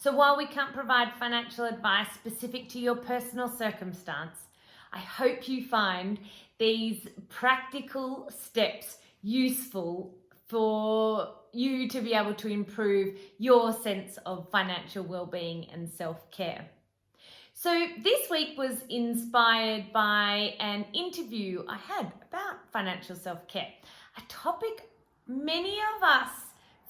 So while we can't provide financial advice specific to your personal circumstance, I hope you find these practical steps useful for you to be able to improve your sense of financial well-being and self-care. So this week was inspired by an interview I had about financial self-care, a topic many of us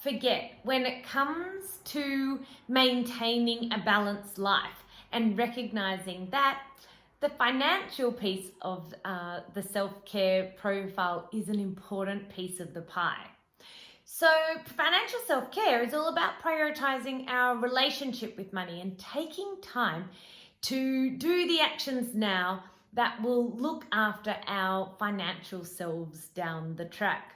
forget when it comes to maintaining a balanced life and recognizing that the financial piece of the self-care profile is an important piece of the pie. So financial self-care is all about prioritizing our relationship with money and taking time to do the actions now that will look after our financial selves down the track.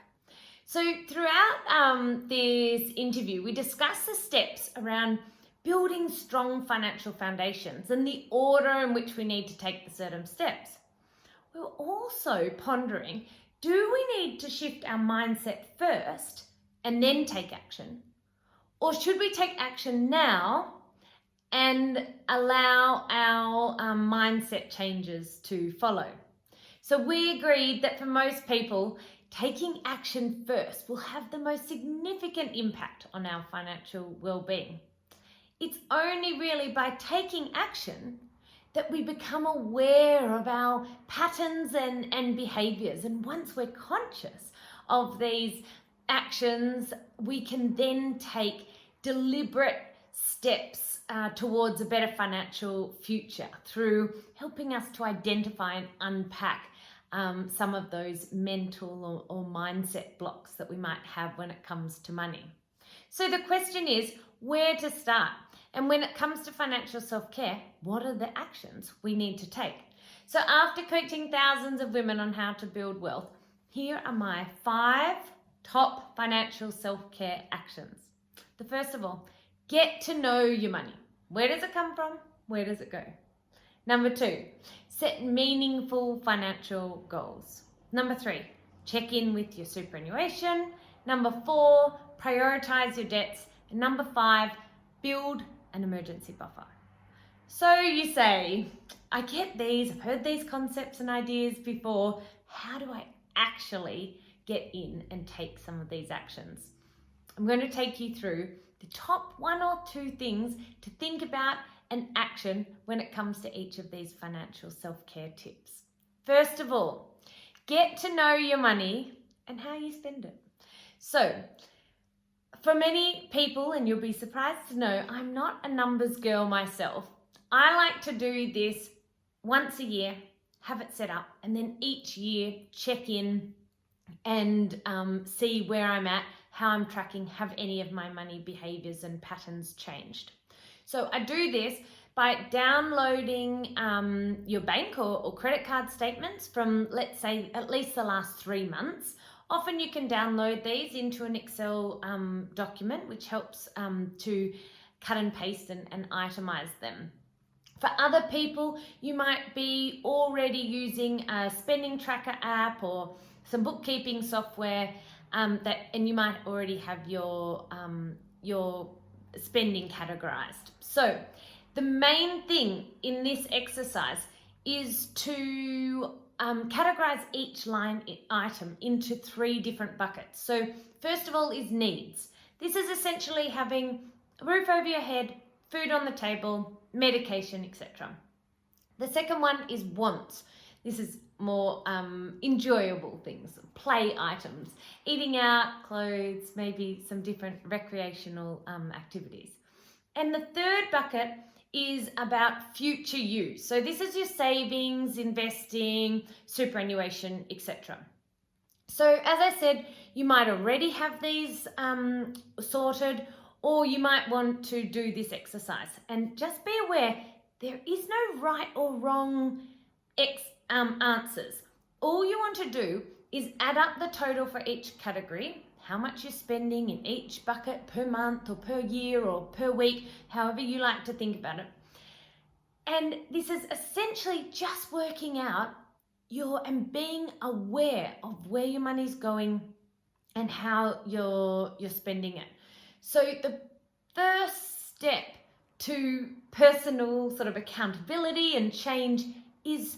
So throughout this interview, we discussed the steps around building strong financial foundations and the order in which we need to take the certain steps. We were also pondering, do we need to shift our mindset first and then take action? Or should we take action now and allow our mindset changes to follow? So we agreed that for most people, taking action first will have the most significant impact on our financial well-being. It's only really by taking action that we become aware of our patterns and behaviors. And once we're conscious of these actions, we can then take deliberate steps towards a better financial future through helping us to identify and unpack some of those mental or mindset blocks that we might have when it comes to money. So the question is where to start? And when it comes to financial self-care, what are the actions we need to take? So after coaching thousands of women on how to build wealth, here are my 5 top financial self-care actions. The first of all, get to know your money. Where does it come from? Where does it go? Number 2, set meaningful financial goals. Number 3, check in with your superannuation. Number 4, prioritize your debts. And number 5, build an emergency buffer. So you say, I get these, I've heard these concepts and ideas before. How do I actually get in and take some of these actions? I'm going to take you through the top 1 or 2 things to think about and action when it comes to each of these financial self-care tips. First of all, get to know your money and how you spend it. So, for many people, and you'll be surprised to know, I'm not a numbers girl myself. I like to do this once a year, have it set up, and then each year check in and see where I'm at, how I'm tracking, have any of my money behaviors and patterns changed. So I do this by downloading your bank or credit card statements from, let's say, at least the last 3 months. Often you can download these into an Excel document, which helps to cut and paste and itemize them. For other people, you might be already using a spending tracker app or some bookkeeping software and you might already have your spending categorized. So the main thing in this exercise is to categorize each line item into 3 different buckets. So first of all is needs. This is essentially having a roof over your head, food on the table, medication, etc. The second one is wants. This is more enjoyable things, play items, eating out, clothes, maybe some different recreational activities. And the third bucket is about future use. So this is your savings, investing, superannuation, etc. So as I said, you might already have these sorted, or you might want to do this exercise. And just be aware, there is no right or wrong answers. All you want to do is add up the total for each category, how much you're spending in each bucket per month or per year or per week, however you like to think about it. And this is essentially just working out and being aware of where your money's going and how you're spending it. So the first step to personal sort of accountability and change is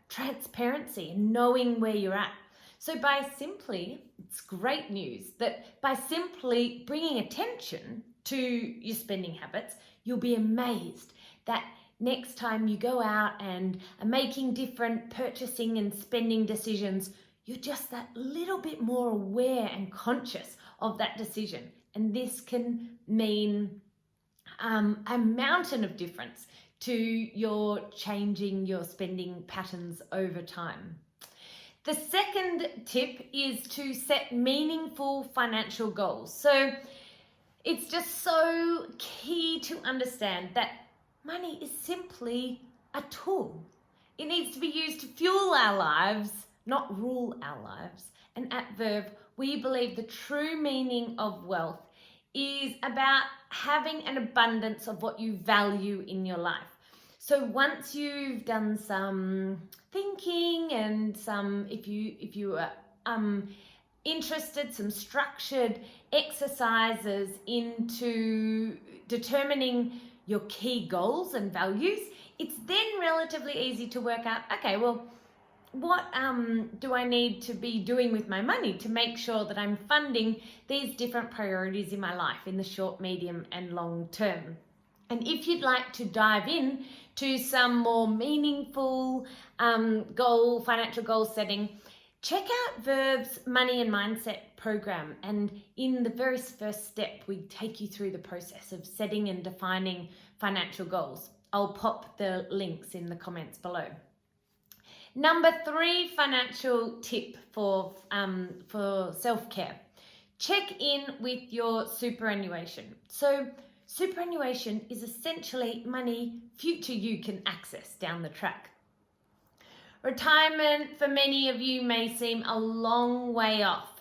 transparency and knowing where you're at. So it's great news that by simply bringing attention to your spending habits, you'll be amazed that next time you go out and are making different purchasing and spending decisions, you're just that little bit more aware and conscious of that decision. And this can mean a mountain of difference to your changing your spending patterns over time. The second tip is to set meaningful financial goals. So it's just so key to understand that money is simply a tool. It needs to be used to fuel our lives, not rule our lives. And at Verve, we believe the true meaning of wealth is about having an abundance of what you value in your life. So once you've done some thinking and if you are interested, some structured exercises into determining your key goals and values, it's then relatively easy to work out, okay, well, what do I need to be doing with my money to make sure that I'm funding these different priorities in my life in the short, medium, and long term? And if you'd like to dive in to some more meaningful financial goal setting, check out Verve's Money and Mindset program. And in the very first step, we take you through the process of setting and defining financial goals. I'll pop the links in the comments below. Number 3 financial tip for self-care. Check in with your superannuation. So superannuation is essentially money future you can access down the track. Retirement for many of you may seem a long way off,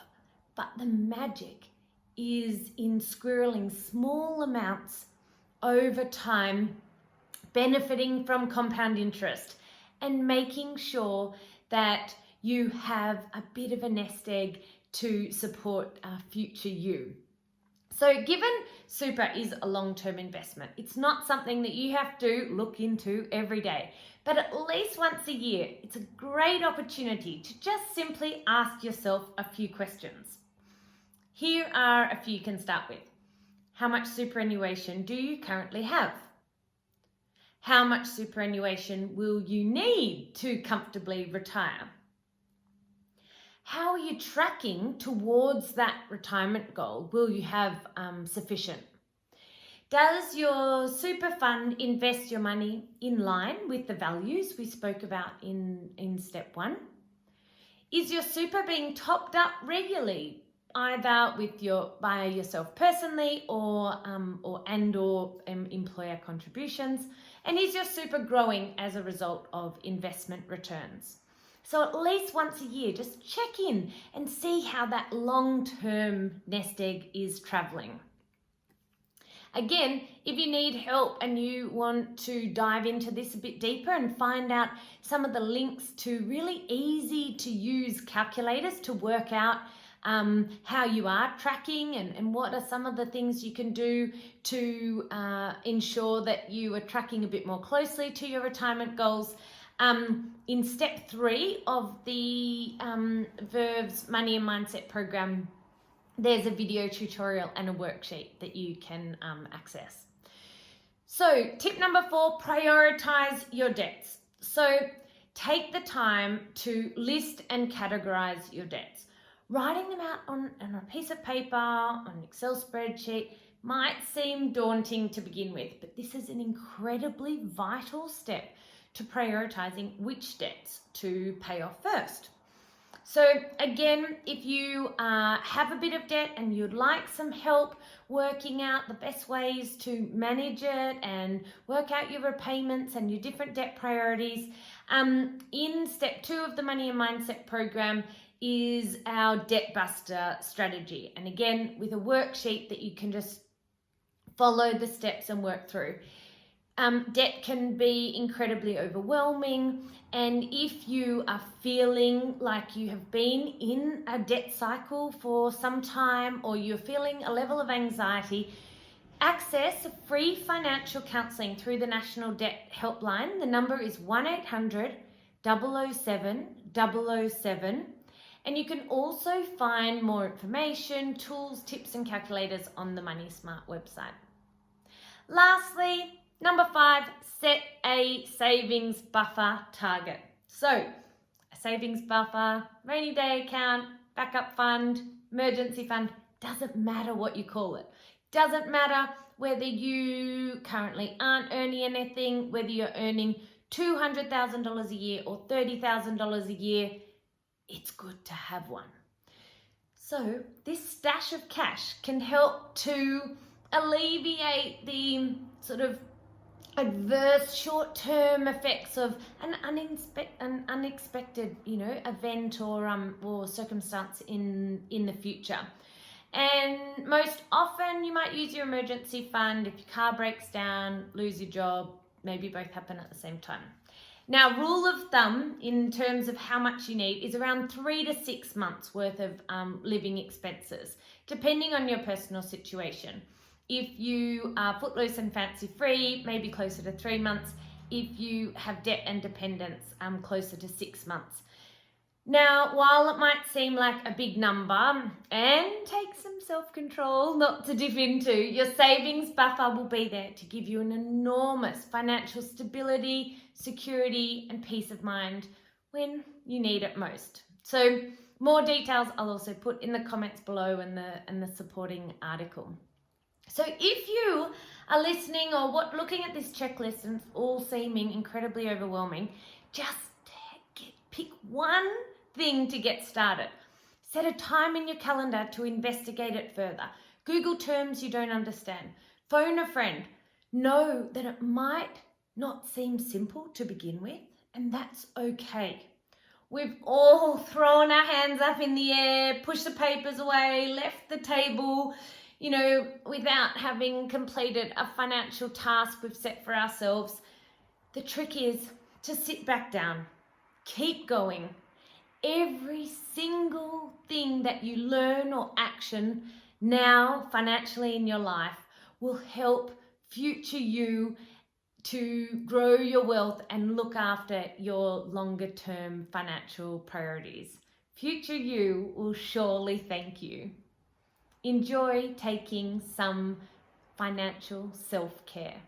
but the magic is in squirreling small amounts over time, benefiting from compound interest, and making sure that you have a bit of a nest egg to support future you. So given super is a long-term investment, it's not something that you have to look into every day, but at least once a year, it's a great opportunity to just simply ask yourself a few questions. Here are a few you can start with. How much superannuation do you currently have? How much superannuation will you need to comfortably retire? How are you tracking towards that retirement goal? Will you have sufficient? Does your super fund invest your money in line with the values we spoke about in step 1? Is your super being topped up regularly, either by yourself personally or employer contributions? And is your super growing as a result of investment returns? So at least once a year, just check in and see how that long-term nest egg is traveling. Again, if you need help and you want to dive into this a bit deeper and find out some of the links to really easy to use calculators to work out how you are tracking and what are some of the things you can do to ensure that you are tracking a bit more closely to your retirement goals. In step 3 of the Verve's Money and Mindset program, there's a video tutorial and a worksheet that you can access. So tip number 4, prioritize your debts. So take the time to list and categorize your debts. Writing them out on a piece of paper, on an Excel spreadsheet, might seem daunting to begin with, but this is an incredibly vital step to prioritizing which debts to pay off first. So again, if you have a bit of debt and you'd like some help working out the best ways to manage it and work out your repayments and your different debt priorities, in step 2 of the Money and Mindset program is our debt buster strategy. And again, with a worksheet that you can just follow the steps and work through. Debt can be incredibly overwhelming, and if you are feeling like you have been in a debt cycle for some time or you're feeling a level of anxiety, Access free financial counselling through the National Debt Helpline. The number is 1800 007 007. And you can also find more information, tools, tips and calculators on the Money Smart website. Lastly, number 5, set a savings buffer target. So, a savings buffer, rainy day account, backup fund, emergency fund, doesn't matter what you call it. Doesn't matter whether you currently aren't earning anything, whether you're earning $200,000 a year or $30,000 a year, it's good to have one. So this stash of cash can help to alleviate the sort of adverse short-term effects of an unexpected, event or circumstance in the future. And most often you might use your emergency fund if your car breaks down, lose your job, maybe both happen at the same time. Now, rule of thumb in terms of how much you need is around 3 to 6 months worth of living expenses, depending on your personal situation. If you are footloose and fancy free, maybe closer to 3 months. If you have debt and dependence, closer to 6 months. Now, while it might seem like a big number and take some self-control not to dip into, your savings buffer will be there to give you an enormous financial stability, security and peace of mind when you need it most. So more details I'll also put in the comments below and the supporting article. So if you are listening or looking at this checklist and it's all seeming incredibly overwhelming, just pick one thing to get started. Set a time in your calendar to investigate it further. Google terms you don't understand. Phone a friend. Know that it might not seem simple to begin with, and that's okay. We've all thrown our hands up in the air, pushed the papers away, left the table, without having completed a financial task we've set for ourselves. The trick is to sit back down. Keep going. Every single thing that you learn or action now financially in your life will help future you to grow your wealth and look after your longer term financial priorities. Future you will surely thank you. Enjoy taking some financial self-care.